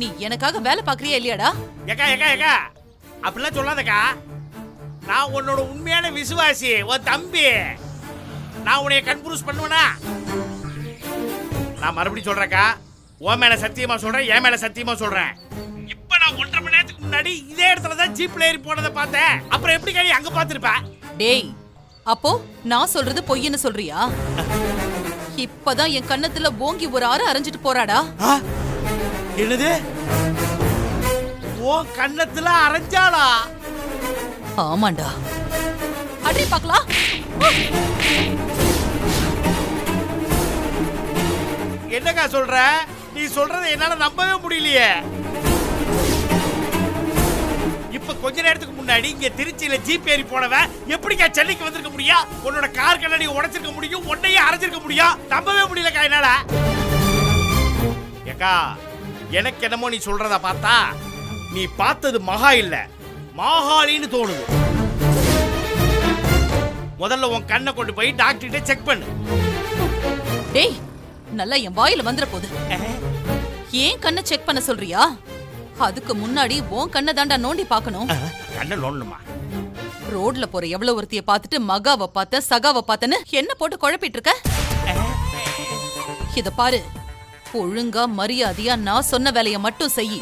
நீ எனக்காக வேலை பாக்குறியா இல்லையாடா? ஏக்கா ஏக்கா ஏக்கா அப்படிலாம் சொல்லாதக்கா. நான் உன்னோட உண்மையான விசுவாசி, உன் தம்பி. நான் உன்னைய கன்ஃபியூஸ் பண்ணுவேனா? நான் மறுபடியும் சொல்றேன்க்கா, உன் மேல சத்தியமா சொல்றேன், என் மேல சத்தியமா சொல்றேன். இப்ப நான் 1.5 மணி நேரத்துக்கு முன்னாடி இதே இடத்துல தான் ஜீப்ல ஏறி போனதை பார்த்தேன். அப்புறம் எப்படி நீ அங்க பார்த்திருப்ப? டேய், அப்போ நான் சொல்றது பொய்ன்னு சொல்றியா? இப்பதான் என் கண்ணத்துல ஓங்கி ஒரு ஆறு அரைஞ்சிட்டு போறாடா. என்னது? ஓ கண்ணத்துல அரைஞ்சாளா? ஆமாண்டா. அடி பார்க்கலாம். என்னக்கா சொல்ற? நீ சொல்றதை என்னால நம்பவே முடியலையே. இப்ப கொஞ்ச நேரத்துக்கு முன்னாடி இங்க திருச்சியில ஜீப் ஏறி போனவன் எப்படிக்கா சென்னைக்கு வந்திருக்க முடியும்? உன்னோட கார் கண்ணாடி உடைச்சிருக்க முடியும், உன்னையே அரைஞ்சிருக்க முடியும். நம்பவே முடியலக்கா என்னால. ஏக்கா, எனக்கு என்னமோ நீ சொல்றத பார்த்தா நீ பார்த்தது மகா இல்ல மாகாளின்னு தோணுது. முதல்ல உன் கண்ணை கொண்டு போய் டாக்டர்கிட்ட செக் பண்ணு. டேய், நல்லா என் வாயில வந்துற போது. ஏன் கண்ணை செக் பண்ண சொல்றியா? அதுக்கு முன்னாடி உன் கண்ணை தாண்டா நோண்டி பார்க்கணும். கண்ணை நோண்டணுமா? ரோட்ல போற எவ்வளவு ஒருத்திய பார்த்துட்டு மகாவை பார்த்த சகாவை பார்த்தன்னு என்ன போட்டு குழப்பிட்டு இருக்க? இத பாரு, ஒழுங்கா மரியாதையா நான் சொன்ன வேலைய மட்டும் செய்.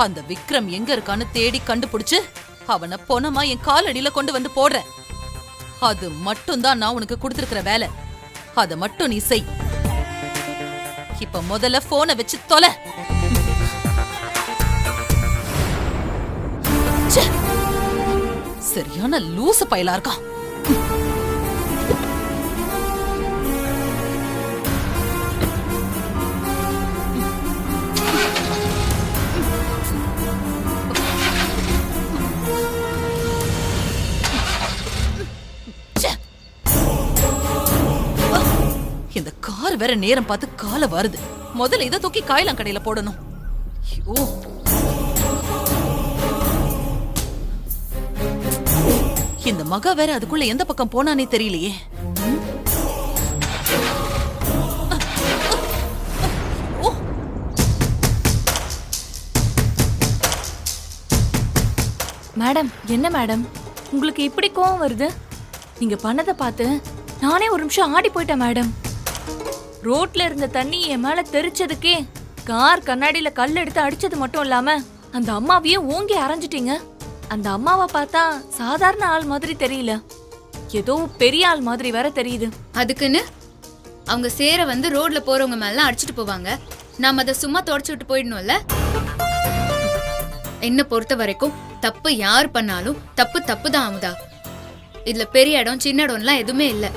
அந்த விக்ரம் எங்க இருக்கான்னு தேடி கண்டுபிடிச்சு அவனை பொணமா என் காலடியில கொண்டு வந்து போடுறேன். அது மட்டும் தான் நான் உனக்கு கொடுத்திருக்கிற வேலை. அத மட்டும் நீ செய். இப்ப முதல்ல போனை வச்சு தொலை. சரியான லூசு பயலா இருக்கான். இந்த கார் வேற நேரம் பார்த்து கால வருது. முதல்ல இதை தூக்கி காயலாங்கடையில போடணும். ஐயோ, இந்த மகா வேற அதுக்குள்ள எந்த பக்கம் போனானே தெரியலையே. மேடம், என்ன மேடம் உங்களுக்கு இப்படி கோவம் வருது? நீங்க பண்ணதை பார்த்து நானே ஒரு நிமிஷம் ஆடி போயிட்டேன் மேடம். ரோட்ல இருந்த தண்ணி என் மேல தெரிச்சதுக்கே கார் கண்ணாடியில கல் எடுத்து அடிச்சது மட்டும் இல்லாம அந்த அம்மாவையே ஓங்கி அரைஞ்சிட்டீங்க. அந்த அம்மாவை பார்த்தா சாதாரண ஆள் மாதிரி தெரியல, ஏதோ பெரிய ஆள் மாதிரி வேற தெரியுது. அதுக்குன்னு அவங்க சேர வந்து ரோட்ல போறவங்க மேல அடிச்சிட்டு போவாங்க. நாம அதை சும்மா தொடச்சு விட்டு போயிடணும்ல. என்ன பொறுத்த வரைக்கும் தப்பு யார் பண்ணாலும் தப்பு தப்பு தான் அமுதா. இதுல பெரிய இடம் சின்ன இடம்லாம் எதுவுமே இல்ல.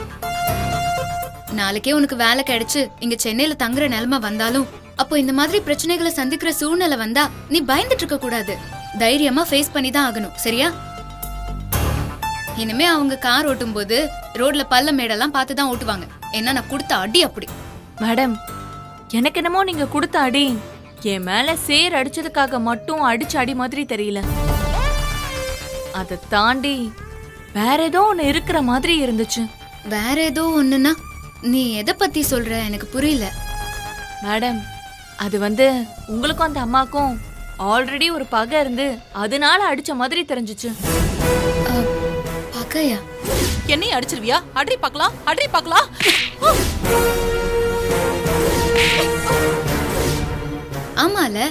நாளைக்கே உனக்கு வேலை கிடைச்சு இங்க சென்னையில தங்குற நிலைமை வந்தாலும் அப்போ இந்த மாதிரி பிரச்சனைகளை சந்திக்கிற சூழ்நிலை வந்தா நீ பயந்துட்டு இருக்க கூடாது. தைரியமா ஃபேஸ் பண்ணி தான் ஆகணும், சரியா? இனிமே அவங்க கார் ஓட்டும் போது ரோட்ல பள்ள மேடெல்லாம் பார்த்து தான் ஓட்டுவாங்க. ஏன்னா நான் கொடுத்த அடி அப்படி. மேடம், எனக்கு என்னமோ நீங்க கொடுத்த அடி என் மேல சேர் அடிச்சதுக்காக மட்டும் அடிச்ச அடி மாதிரி தெரியல. அதை தாண்டி வேற ஏதோ ஒண்ணு இருக்கிற மாதிரி இருந்துச்சு. வேற ஏதோ ஒண்ணுன்னா நீ எதை பத்தி சொல்ற? எனக்கு புரியல. மேடம், அது வந்து உங்களுக்கும் அந்த அம்மாக்கும் ஆல்ரெடி ஒரு பகை இருந்து அதனால அடிச்ச மாதிரி தெரிஞ்சுச்சு. பகையா? என்னையும் அடிச்சிருவியா? அடி பார்க்கலாம், அடி பார்க்கலாம். ஆமால,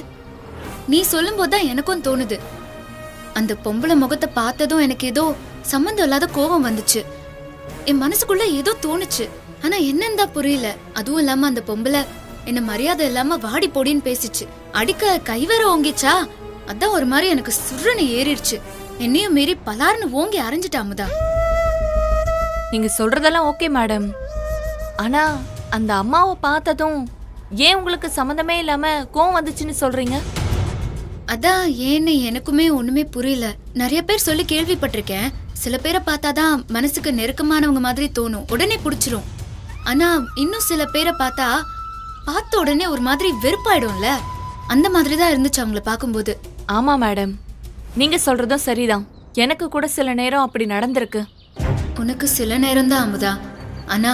நீ சொல்லும் போதுதான் எனக்கும் தோணுது. அந்த பொம்பளை முகத்தை பார்த்ததும் எனக்கு ஏதோ சம்பந்தம் இல்லாத கோபம் வந்துச்சு. என் மனசுக்குள்ள ஏதோ தோணுச்சு, ஆனா என்னன்னு தான் புரியல. அதுவும் இல்லாம அந்த பொம்பளை என்ன மரியாதை இல்லாம வாடி போடின்னு பேசிச்சு. அடிக்க கைவேற ஓங்கிச்சா, அதான் ஒரு மாதிரி எனக்கு சுருன்னு ஏறிடுச்சு. என்னையும் மீறி பலார்னு ஓங்கி அரைஞ்சிட்டாமுதா. நீங்க சொல்றதெல்லாம் ஓகே மேடம், ஆனா அந்த அம்மாவை பார்த்ததும் ஏன் உங்களுக்கு சம்மந்தமே இல்லாம கோவம் வந்துச்சுன்னு சொல்றீங்க? அதான் ஏன்னு எனக்குமே ஒண்ணுமே புரியல. நிறைய பேர் சொல்லி கேள்விப்பட்டிருக்கேன். சில பேரை பார்த்தாதான் மனசுக்கு நெருக்கமானவங்க மாதிரி தோணும், உடனே பிடிச்சிரும். ஆனா இன்னும் சில பேரை பார்த்தா பார்த்த உடனே ஒரு மாதிரி வெறுப்பாயிடும்ல, அந்த மாதிரி தான் இருந்துச்சு அவங்கள பார்க்கும்போது. ஆமா மேடம், நீங்க சொல்றதும் சரிதான். எனக்கு கூட சில நேரம் அப்படி நடந்திருக்கு. உனக்கு சில நேரம் தான் அமுதா, ஆனா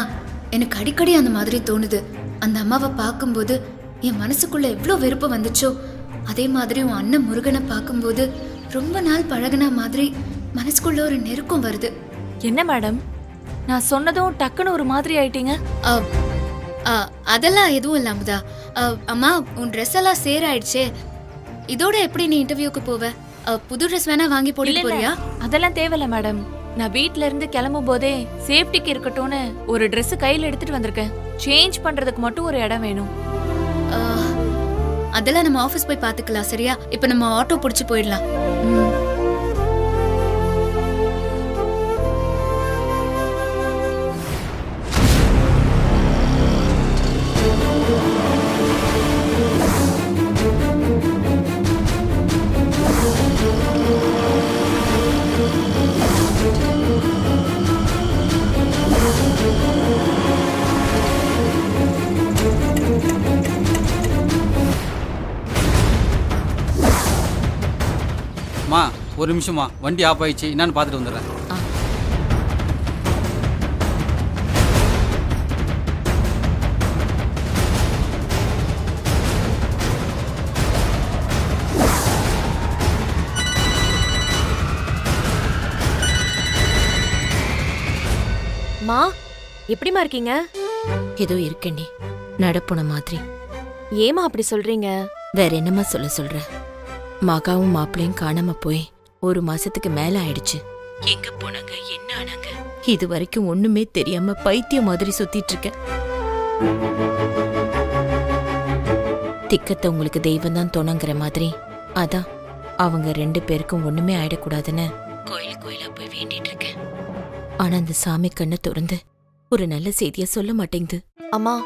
எனக்கு அடிக்கடி அந்த மாதிரி தோணுது. அந்த அம்மாவை பார்க்கும்போது என் மனசுக்குள்ள எவ்வளவு வெறுப்பு வந்துச்சோ அதே மாதிரி உன் அண்ணன் முருகனை பார்க்கும்போது ரொம்ப நாள் பழகுன மாதிரி மனசுக்குள்ள ஒரு நெருக்கம் வருது. என்ன மேடம், நான் சொன்னதும் டக்குன்னு ஒரு மாதிரி ஆயிட்டீங்க. அதெல்லாம் எதுவும் இல்ல அமுதா. அம்மா, உன் ட்ரெஸ் எல்லாம் சேர் ஆயிடுச்சே, இதோட எப்படி நீ இன்டர்வியூக்கு போவ? புது ட்ரெஸ் வேணா வாங்கி போட்டு போறியா? அதெல்லாம் தேவையில்ல மேடம். நான் வீட்ல இருந்து கிளம்பும் போதே சேஃப்டிக்கு இருக்கட்டும்னு ஒரு Dress கையில எடுத்துட்டு வந்திருக்கேன். சேஞ்ச் பண்றதுக்கு மட்டும் ஒரு இடம் வேணும். அதெல்லாம் நம்ம ஆபீஸ் போய் பாத்துக்கலாம், சரியா? இப்ப நம்ம ஆட்டோ புடிச்சு போயிடலாம். மா, ஒரு நிமிஷமா, வண்டி ஆஃப் ஆயிடுச்சு, என்னன்னு பார்த்துட்டு வந்துடுறேன். மா, எப்படிமா இருக்கீங்க? ஏதோ இருக்கண்டி, நடப்புன மாதிரி. ஏமா அப்படி சொல்றீங்க? வேற என்னமா சொல்ற? மகாவும் மாப்பிளையும் காணாம போய் 1 மாசத்துக்கு மேல ஆயிடுச்சு. எங்க போனாங்க, என்ன ஆனாங்க, இது வரைக்கும் ஒண்ணுமே தெரியாம பைத்தியம் மாதிரி சுத்திட்டு இருக்கேன். திக்கத்தை உங்களுக்கு தெய்வம் தான் தோணுங்கிற மாதிரி, அதான் அவங்க 2 பேருக்கும் ஒண்ணுமே ஆயிடக்கூடாதுன்னு கோயிலா போய் வேண்டிட்டு இருக்கேன். ஆனா அந்த சாமி கண்ணை திறந்து ஒரு நல்ல செய்திய சொல்ல மாட்டேங்குது. அம்மா,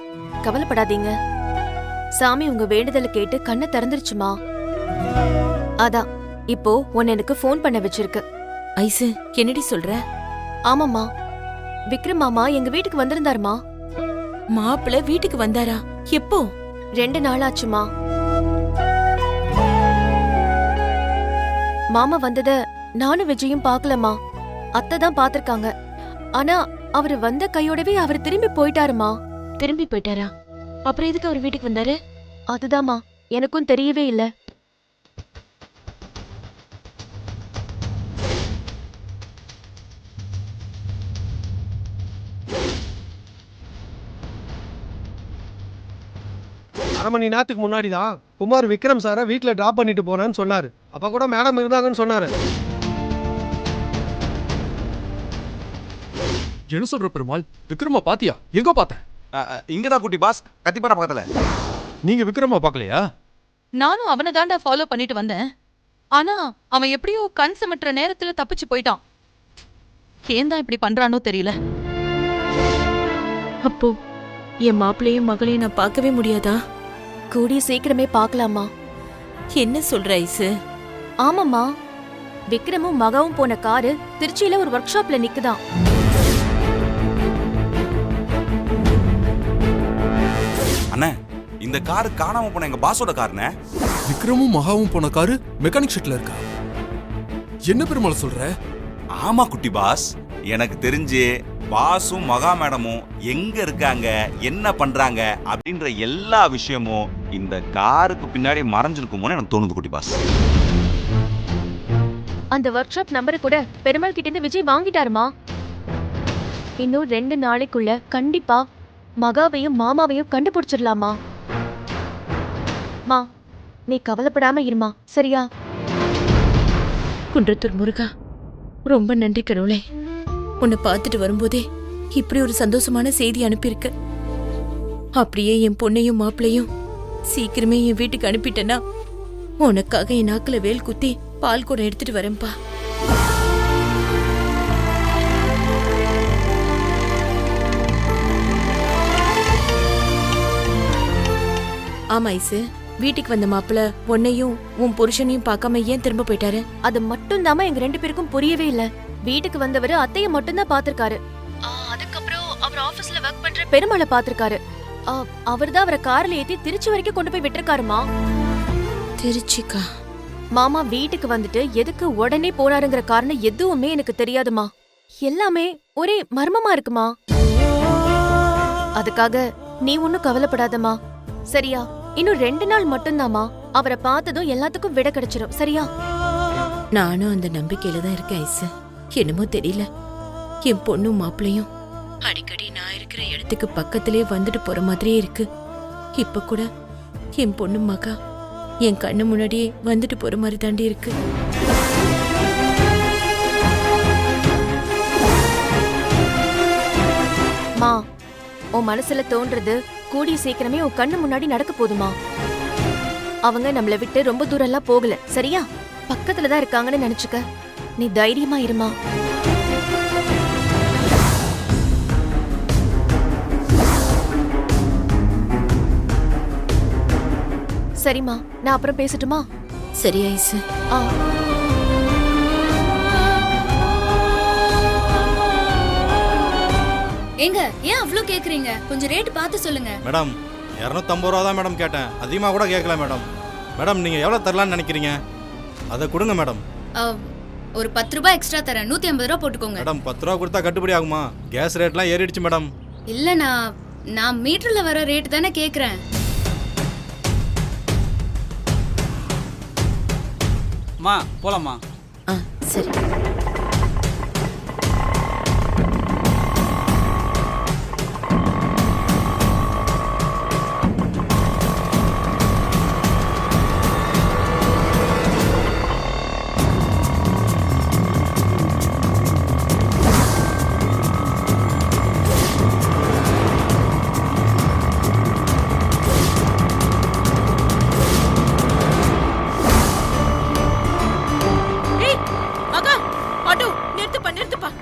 கவலைப்படாதீங்க. சாமி உங்க வேண்டுதலை கேட்டு கண்ணை திறந்துருச்சுமா. அதான் இப்போ உன்னை எனக்கு ஃபோன் பண்ண வச்சிருக்கு. ஐசு, என்னடி சொல்ற? ஆமாம்மா, விக்ரம் மாமா எங்க வீட்டுக்கு வந்திருந்தாருமா. மாப்பிள்ள வீட்டுக்கு வந்தாரா? எப்போ? 2 நாள் ஆச்சுமா. மாமா வந்தத நானும் விஜயும் பாக்கலமா. அத்தை தான் பாத்திருக்காங்க. ஆனா அவரு வந்த கையோடவே அவர் திரும்பி போயிட்டாருமா. திரும்பி போயிட்டாரா? அப்புறம் எதுக்கு அவர் வீட்டுக்கு வந்தாரு? அதுதாம்மா எனக்கும் தெரியவே இல்ல. அரை மணி நேரத்துக்கு முன்னாடி தான் குமார் விக்ரம் சாரை வீட்டில் ட்ராப் பண்ணிட்டு போனேன்னு சொன்னார். அப்போ கூட மேடம் இருந்தாங்கன்னு சொன்னார். என்ன சொல்ற பெருமாள்? விக்ரமா பாத்தியா? எங்க பார்த்தேன்? இங்கதான் குட்டி பாஸ், கத்திப்பாரா பக்கத்துல. நீங்க விக்ரமா பார்க்கலையா? நானும் அவனை தாண்டா ஃபாலோ பண்ணிட்டு வந்தேன். ஆனா அவன் எப்படியோ கண் சிமிட்டுற நேரத்துல தப்பிச்சு போயிட்டான். ஏன் தான் இப்படி பண்றானோ தெரியல. அப்போ என் மாப்பிள்ளையும் மகளையும் நான் பார்க்கவே முடியாதா? கூடிய சீக்கிரமே பார்க்கலாமா. என்ன சொல்ற ஐசு? ஆமாம்மா, விக்ரமும் மகாவும் போன காரு திருச்சியில ஒரு ஒர்க் ஷாப்ல நிக்குதான். அண்ணே, இந்த கார் காணாம போன எங்க பாஸோட காருண்ணே. விக்ரமும் மகாவும் போன காரு மெக்கானிக் ஷெட்ல இருக்கா? என்ன பெருமாள் சொல்ற? ஆமா குட்டி பாஸ், எனக்கு தெரிஞ்சு பாஸும் மகா மேடமும் எங்க இருக்காங்க, என்ன பண்றாங்க அப்படின்ற எல்லா விஷயமும் இந்த காருக்கு பின்னாடி மறைஞ்சிருக்குமோன்னு எனக்கு தோணுது குட்டி பாஸ். அந்த ஒர்க் ஷாப் நம்பரை கூட பெருமாள் கிட்ட இருந்து விஜய் வாங்கிட்டாருமா. இன்னும் 2 நாளைக்குள்ள கண்டிப்பா மகாவையும் மாமாவையும் கண்டுபிடிச்சிடலாமா. மா, நீ கவலைப்படாம இருமா, சரியா? குன்றத்தூர் முருகா, ரொம்ப நன்றி கடவுளே. உன்னை பார்த்துட்டு வரும்போதே இப்படி ஒரு சந்தோஷமான செய்தி அனுப்பியிருக்க. அப்படியே என் பொண்ணையும் மாப்பிளையும் சீக்கிரமே என் வீட்டுக்கு அனுப்பிட்டேன்னா உனக்காக என் நாக்குல வேல் குத்தி பால் கூட எடுத்துட்டு வரேன்பா. ஆமா ஐசு, வீட்டுக்கு வந்த மாப்பிள்ள உன்னையும் உன் புருஷனையும் பார்க்காம ஏன் திரும்ப போயிட்டாரு? அது மட்டும் தாம எங்க 2 பேருக்கும் புரியவே இல்ல. வீட்டுக்கு வந்தவரு அத்தைய மட்டும்தான் பாத்திருக்காரு. அதுக்கப்புறம் அவர் ஆபீஸ்ல ஒர்க் பண்ற பெருமாளை பாத்திருக்காரு. அவர்தான் அவரை கார்ல ஏத்தி திருச்சி வரைக்கும் கொண்டு போய் விட்டுருக்காருமா. திருச்சிக்கா? மாமா வீட்டுக்கு வந்துட்டு எதுக்கு உடனே போனாருங்கிற காரணம் எதுவுமே எனக்கு தெரியாதுமா. எல்லாமே ஒரே மர்மமா இருக்குமா. அதுக்காக நீ ஒன்னும் கவலைப்படாதமா, சரியா? இன்னும் 2 நாள் மட்டும்தாமா. அவரை பார்த்ததும் எல்லாத்துக்கும் விட கிடைச்சிரும். சரியா? நானும் அந்த நம்பிக்கையில தான் இருக்கேன் ஐசு. என்னமோ தெரியல, என் பொண்ணும் மாப்பிள்ளையும் அடிக்கடி நான் இருக்கிற இடத்துக்கு பக்கத்திலே வந்துட்டு போற மாதிரியே இருக்கு. இப்ப கூட என் பொண்ணு மகா என் கண்ணு முன்னாடியே வந்துட்டு போற மாதிரி தாண்டி இருக்கு. மா, உன் மனசுல தோன்றது கூடிய சீக்கிரமே உன் கண்ணு முன்னாடி நடக்க போதுமா? அவங்க நம்மள விட்டு ரொம்ப தூரம் எல்லாம் போகல. சரியா? பக்கத்துல தான் இருக்காங்கன்னு நினைச்சுக்க. நீ தைரியமா இருமா. சரிம்மா, நான் அப்புறம் பேசட்டுமா? சரி ஐசு. ஆ. ஏங்க ஏன் அவ்வளோ கேக்குறீங்க? கொஞ்சம் ரேட் பார்த்து சொல்லுங்க. மேடம் 250 ரூபா தான் மேடம் கேட்டேன், அதிகமாக கூட கேட்கல மேடம். மேடம் நீங்கள் எவ்வளோ தரலான்னு நினைக்கிறீங்க? அதை கொடுங்க மேடம். ஒரு 10 ரூபாய் எக்ஸ்ட்ரா தரேன், 150 ரூபா போட்டுக்கோங்க. மேடம் 10 ரூபா கொடுத்தா கட்டுப்படி ஆகுமா? கேஸ் ரேட்லாம் ஏறிடுச்சு மேடம். இல்ல, நான் மீட்டர்ல வர ரேட் தானே கேக்குறேன். மா போலாமா? ஆ சரி.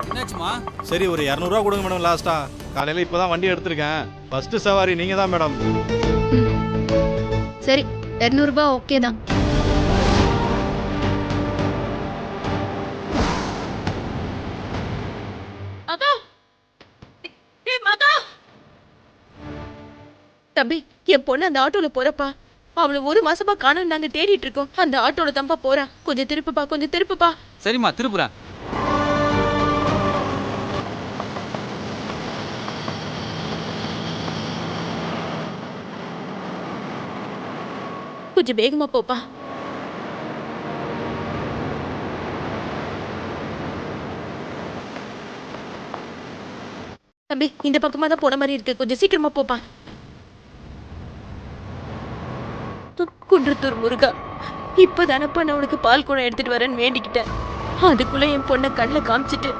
என்னாச்சுமா? சரி ஒரு 200 ரூபா கொடுங்க மேடம் லாஸ்ட்டா. காலையில் இப்போ தான் வண்டி எடுத்திருக்கேன். ஃபர்ஸ்ட் சவாரி நீங்கள் தான் மேடம். சரி 200 ரூபாய் ஓகே தான். தம்பி, என் பொண்ணு அந்த ஆட்டோல போறப்பா. அவளை 1 மாசமா காணோம், நாங்க தேடிட்டு இருக்கோம். அந்த ஆட்டோல தம்பா போறா. கொஞ்சம் திருப்புப்பா, கொஞ்சம் திருப்புப்பா. சரிம்மா, திருப்புறேன். கொஞ்சம் வேகமா போப்பா. தம்பி, இந்த பக்கமா தான் போன மாதிரி இருக்கு. கொஞ்சம் சீக்கிரமா போப்பா. குன்றத்தூர் முருகா, இப்பதானப்பா நான் உனக்கு பால் குடம் எடுத்துட்டு வரேன்னு வேண்டிக்கிட்டேன். அதுக்குள்ள என் பொண்ணை கண்ணில் காமிச்சிட்டு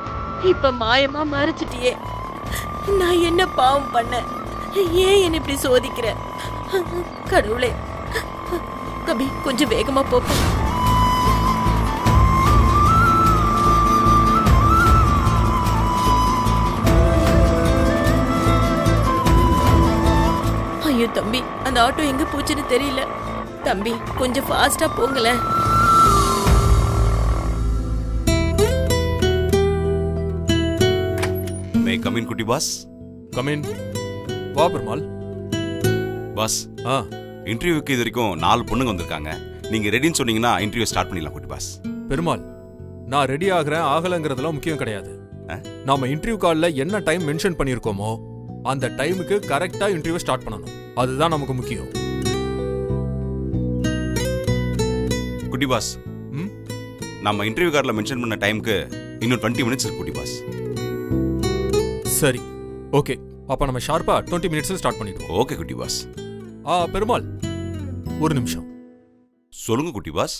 இப்ப மாயமா மறைச்சிட்டியே. நான் என்ன பாவம் பண்ண? ஏன் என்ன இப்படி சோதிக்கிற? கடவுளே, கபி கொஞ்சம் வேகமா போப்பா. ஐயோ தம்பி, அந்த ஆட்டோ எங்க போச்சுன்னு தெரியல. தம்பி கொஞ்சம் ஃபாஸ்டா போங்களேன். மே கம் இன் குட்டி பாஸ்? Come in. வா பெருமாள். பாஸ், ஆ இன்டர்வியூக்கு இது வரைக்கும் 4 பொண்ணுங்க வந்திருக்காங்க. நீங்க ரெடின்னு சொன்னீங்கன்னா இன்டர்வியூ ஸ்டார்ட் பண்ணிடலாம் குட்டி பாஸ். பெருமாள், நான் ரெடி ஆகிறேன் ஆகலங்கிறதுலாம் முக்கியம் கிடையாது. நாம இன்டர்வியூ கால்ல என்ன டைம் மென்ஷன் பண்ணியிருக்கோமோ அந்த டைமுக்கு கரெக்டா இன்டர்வியூ ஸ்டார்ட் பண்ணணும். அதுதான் நமக்கு முக்கியம். குட்டி பாஸ், நம்ம இன்டர்வியூ கார்டில் மென்ஷன் பண்ண டைமுக்கு இன்னும் 20 மினிட்ஸ் இருக்கு குட்டி பாஸ். சரி, ஓகே. அப்ப நம்ம ஷார்ப்பா 20 மினிட்ஸ்ல ஸ்டார்ட் பண்ணிடுவோம். ஓகே குட்டி பாஸ். பெருமாள், ஒரு நிமிஷம். சொல்லுங்க குட்டி பாஸ்.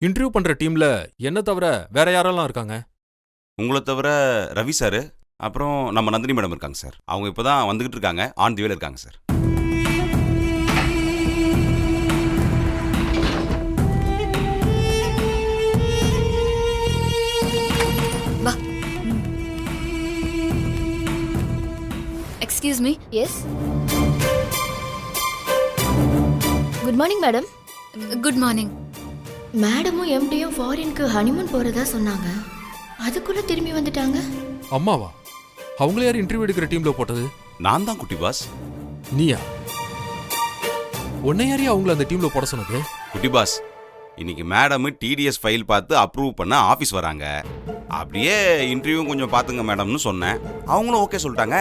இன்டர்வியூ பண்ற டீம்ல என்ன தவிர வேற யாரெல்லாம் இருக்காங்க? உங்களை தவிர ரவி சார், அப்புறம் நம்ம நந்தினி மேடம் இருக்காங்க சார். அவங்க இப்போதான் வந்துகிட்டு இருக்காங்க, ஆன் தி வேல இருக்காங்க sir. Excuse me. Yes, good morning madam. Good morning. மேடமும் எம்டியும் ஃபாரினுக்கு ஹனிமூன் போறதா சொன்னாங்க. அதுக்குள்ள திரும்பி வந்துட்டாங்க. அம்மாவா? அவங்கள யார் இன்டர்வியூ எடுக்கிற டீம்ல போட்டது? நான் தான் குட்டி பாஸ். நீயா? உன்னை யாரையா அவங்கள அந்த டீம்ல போட சொன்னது? குட்டி பாஸ், இன்னைக்கு மேடம் டிடிஎஸ் ஃபைல் பார்த்து அப்ரூவ் பண்ண ஆஃபீஸ் வராங்க. அப்படியே இன்டர்வியூ கொஞ்சம் பார்த்துங்க மேடம்னு சொன்னேன். அவங்களும் ஓகே சொல்லிட்டாங்க.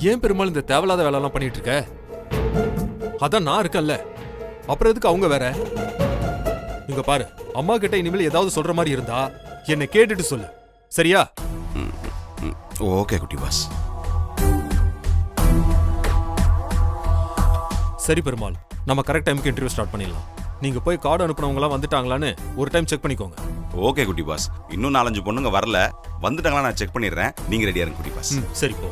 ஏன் பெருமாள் இந்த தேவையில்லாத வேலைலாம் பண்ணிட்டு இருக்க? அதான் நான் இருக்கேன்ல. அப்புறம் எதுக்கு அவங்க வேற? இங்க பாரு, அம்மா கிட்ட இனிமேல் ஏதாவது சொல்ற மாதிரி இருந்தா என்னை கேட்டுட்டு சொல்லு, சரியா? ஓகே குட்டி பாஸ். சரி பெருமாள், நம்ம கரெக்ட் டைமுக்கு இன்டர்வியூ ஸ்டார்ட் பண்ணிடலாம். நீங்க போய் கார்டு அனுப்புனவங்களாம் வந்துட்டாங்களான்னு ஒரு டைம் செக் பண்ணிக்கோங்க. ஓகே குட்டி பாஸ். இன்னும் 4-5 பொண்ணுங்க வரல, வந்துட்டாங்களா நான் செக் பண்ணிடுறேன். நீங்க ரெடியா இருங்க குட்டி பாஸ். சரி போ.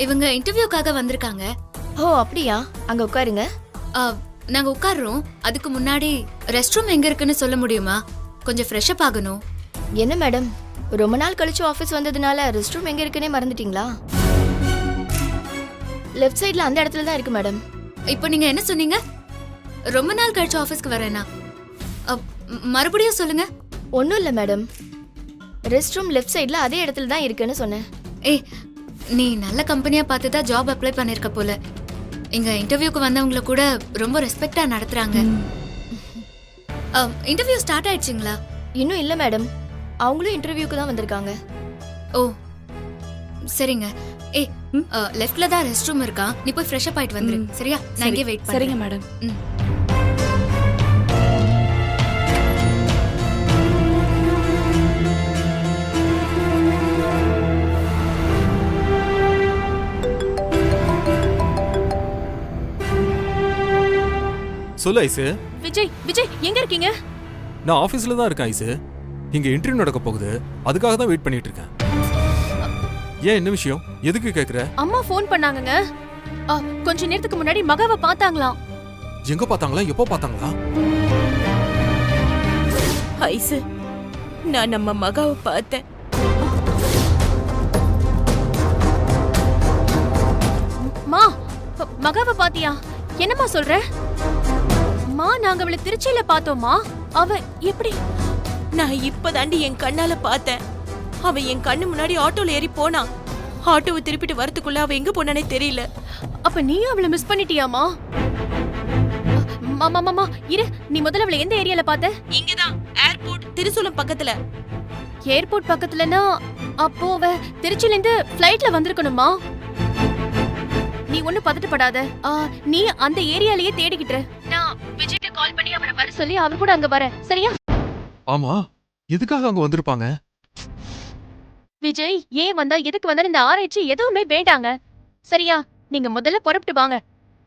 இவங்க இன்டர்வியூக்காக வந்திருக்காங்க. ஓ அப்படியா? அங்க உட்காருங்க. நாங்க உட்கார்றோம். அதுக்கு முன்னாடி ரெஸ்ட் ரூம் எங்க இருக்குன்னு சொல்ல முடியுமா? கொஞ்சம் ஃப்ரெஷ் அப் ஆகணும். என்ன மேடம், ரொம்ப நாள் கழிச்சு ஆபீஸ் வந்ததுனால ரெஸ்ட் ரூம் எங்க இருக்குன்னே மறந்துட்டீங்களா? லெஃப்ட் சைடுல அந்த இடத்துல தான் இருக்கு மேடம். இப்போ நீங்க என்ன சொன்னீங்க? ரொம்ப நாள் கழிச்சு ஆபீஸ்க்கு வரேனா? மறுபடியும் சொல்லுங்க. ஒன்றும் இல்லை மேடம், ரெஸ்ட் ரூம் லெஃப்ட் சைடில் அதே இடத்துல தான் இருக்குன்னு சொன்னேன். ஏய், நீ நல்ல கம்பெனியா பார்த்து தான் ஜாப் அப்ளை பண்ணிருக்க போல. இங்க இன்டர்வியூக்கு வந்தவங்கள கூட ரொம்ப ரெஸ்பெக்டா நடத்துறாங்க. இன்டர்வியூ ஸ்டார்ட் ஆயிடுச்சுங்களா? இன்னும் இல்லை மேடம், அவங்களும் இன்டர்வியூக்கு தான் வந்திருக்காங்க. ஓ சரிங்க. ஏய், லெஃப்ட்ல தான் ரெஸ்ட் ரூம் இருக்கா, நீ போய் ஃப்ரெஷ் அப் ஆயிட்டு வந்துரு. சரியா? நான் இங்கே வெயிட் பண்றேன். சரிங்க மேடம். சொல்லு ஐசு. விஜய், விஜய் எங்க இருக்கீங்க? நான் ஆபீஸ்ல தான் இருக்கேன் ஐசு. இங்க இன்டர்வியூ நடக்க போகுது, அதுக்காக தான் வெயிட் பண்ணிட்டு இருக்கேன். ஏன், என்ன விஷயம்? எதுக்கு கேக்குற? அம்மா ஃபோன் பண்ணாங்கங்க. கொஞ்ச நேரத்துக்கு முன்னாடி மகாவை பார்த்தாங்களாம். எங்க பார்த்தாங்களா? எப்போ பார்த்தாங்களா? ஐசு, நான் நம்ம மகாவை பார்த்தேன். மா, மகாவை பாத்தியா? என்னம்மா சொல்ற? மா, நாங்க அவளை திருச்சியில பார்த்தோமா. அவ எப்படி? நான் இப்பதாண்டி என் கண்ணால பார்த்தேன். அவ என் கண்ணு முன்னாடி ஆட்டோல ஏறி போனா. ஆட்டோவை திருப்பிட்டு வரதுக்குள்ள அவ எங்க போனானே தெரியல. அப்ப நீயும் அவளை மிஸ் பண்ணிட்டியாமா? மாமா இரு, நீ முதல்ல அவளை எந்த ஏரியால பார்த்த? இங்கதான் ஏர்போர்ட், திருசூலம் பக்கத்துல. ஏர்போர்ட் பக்கத்துலனா அப்போ அவ திருச்சில இருந்து ஃளைட்ல வந்திருக்கணுமா? நீ ஒண்ணு பதட்டப்படாத. நீ அந்த ஏரியாலயே தேடிக்கிட்டு. நான் விஜய்ட்ட கால் பண்ணி அவரை வர சொல்லி அவர் கூட அங்க வரேன். சரியா? ஆமா, எதுக்காக அங்க வந்திருப்பாங்க? விஜய் ஏன் வந்தா, எதுக்கு வந்தா, இந்த ஆராய்ச்சி எதுவுமே வேண்டாங்க. சரியா? நீங்க முதல்ல புறப்பட்டு வாங்க.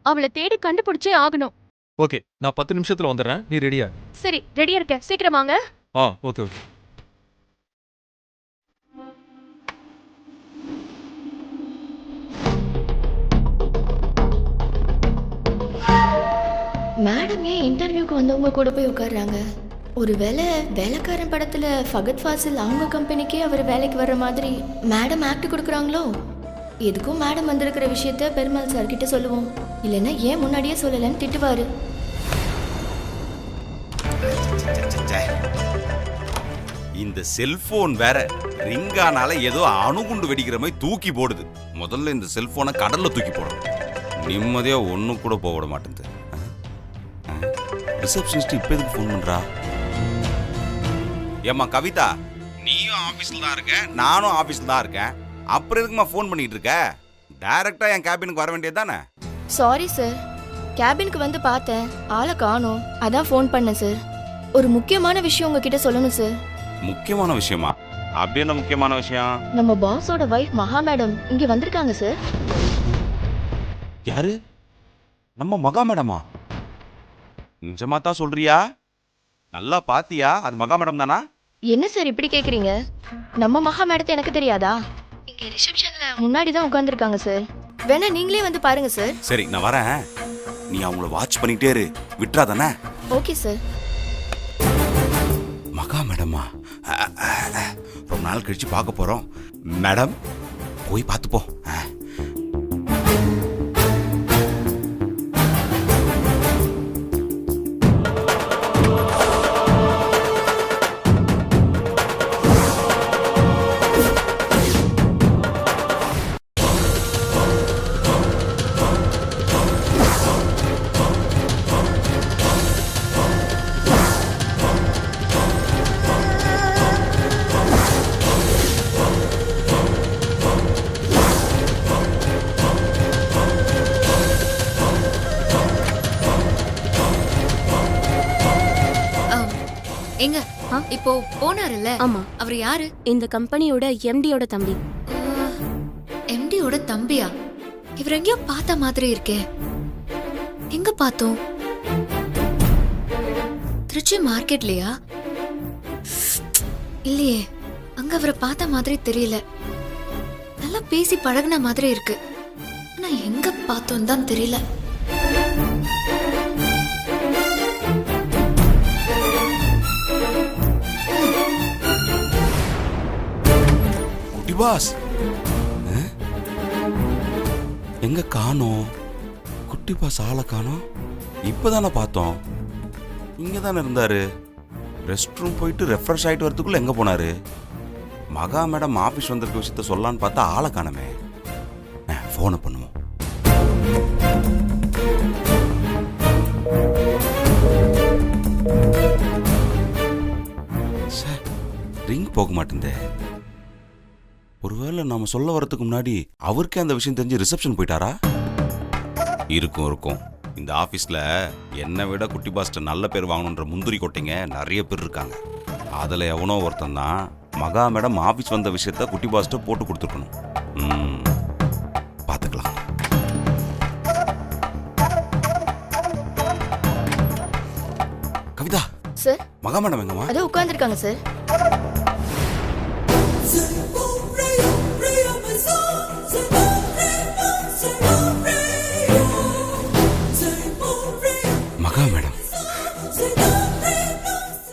அவளை தேடி கண்டுபிடிச்சே ஆகணும். ஓகே, நான் 10 நிமிஷத்துல வந்துடுறேன். நீ ரெடியா? சரி, ரெடியா இருக்க. சீக்கிரம் வாங்க. Okay okay. மேடம் ஏன் இன்டர்வியூக்கு வந்தவங்க கூட போய் உட்கார்றாங்க? ஒருவேளை வேலைக்காரன் படத்துல ஃபகத் ஃபாசில் அவங்க கம்பெனிக்கே அவர் வேலைக்கு வர்ற மாதிரி மேடம் ஆக்ட் கொடுக்குறாங்களோ? எதுக்கும் மேடம் வந்திருக்கிற விஷயத்த பெருமாள் சார் கிட்ட சொல்லுவோம். இல்லைன்னா ஏன் முன்னாடியே சொல்லலன்னு திட்டுவாரு. இந்த செல்போன் வேற ரிங் ஆனால ஏதோ அணுகுண்டு வெடிக்கிற மாதிரி தூக்கி போடுது. முதல்ல இந்த செல்போனை கடல்ல தூக்கி போடணும். நிம்மதியா ஒண்ணு கூட போக விட மாட்டேங்குது. ரிசப்ஷனிஸ்ட் இப்ப எதுக்கு ஃபோன் பண்றா? ஏம்மா கவிதா, நீயும் ஆபீஸ்ல தான் இருக்க, நானும் ஆபீஸ்ல தான் இருக்கேன். அப்புறம் எதுக்குமா ஃபோன் பண்ணிட்டு இருக்க? டைரக்டா என் கேபினுக்கு வர வேண்டியது தானே? சாரி சார், கேபினுக்கு வந்து பார்த்தேன், ஆளை காணோம், அதான் ஃபோன் பண்ணேன் சார். ஒரு முக்கியமான விஷயம் உங்ககிட்ட சொல்லணும் சார். முக்கியமான விஷயமா? அப்படி என்ன முக்கியமான விஷயம்? நம்ம பாஸோட வைஃப் மகா மேடம் இங்க வந்திருக்காங்க சார். யாரு? நம்ம மகா மேடமா? நிஜமா தான் சொல்றியா? நல்லா பாத்தியா? அது மகா மேடம் தானா? என்ன சார் இப்படி கேக்குறீங்க? நம்ம மகா மேடத்தை எனக்கு தெரியாதா? இங்க ரிசப்ஷன்ல முன்னாடி தான் உட்கார்ந்திருக்காங்க சார். வேணா நீங்களே வந்து பாருங்க சார். சரி, நான் வரேன். நீ அவங்கள வாட்ச் பண்ணிட்டே இரு, விட்டுறாதானே? Okay sir. மகா மேடமா? ரொம்ப நாள் கழிச்சு பார்க்க போறோம். மேடம், போய் பார்த்துப்போம். எங்க இப்போ போனாருல்ல? ஆமா. அவர் யாரு? இந்த கம்பெனியோட எம்டியோட தம்பி. எம்டியோட தம்பியா? இவர் எங்கேயோ பார்த்த மாதிரி இருக்கே. எங்க பார்த்தோம்? திருச்சி மார்க்கெட்லயா? இல்லையே, அங்க அவரை பார்த்த மாதிரி தெரியல. நல்லா பேசி பழகுன மாதிரி இருக்கு. ஆனா எங்க பார்த்தோம் தான் தெரியல. குட்டி பாஸ் எங்க காணோம்? குட்டி பாஸ் ஆளை காணோம். இப்பதானே பார்த்தோம். இங்க தானே இருந்தாரு. ரெஸ்ட் ரூம் போயிட்டு ரெஃப்ரெஷ் ஆயிட்டு வரதுக்குள்ள எங்க போனாரு? மகா மேடம் ஆபீஸ் வந்திருக்க விஷயத்த சொல்லலான்னு பார்த்தா ஆளை காணமே. போனை பண்ணுவோம். ரிங் போக மாட்டேந்தே. ஒருவேளை நாம சொல்ல வரதுக்கு முன்னாடி அவருக்கே அந்த விஷயம் தெரிஞ்சு ரிசப்ஷன் போயிட்டாரா? இருக்கும். இந்த ஆபீஸ்ல என்னை விட குட்டி பாஸ்டர் நல்ல பேர் வாங்கணுன்ற முந்திரி கொட்டைங்க நிறைய பேர் இருக்காங்க. அதுல எவனோ ஒருத்தன் தான் மகா மேடம் ஆபீஸ் வந்த விஷயத்த குட்டி பாஸ்டர் போட்டு கொடுத்துருக்கணும். பாத்துக்கலாம். கவிதா சார், மகா மேடம் எங்கம்மா? அதோ உட்கார்ந்திருக்காங்க சார்.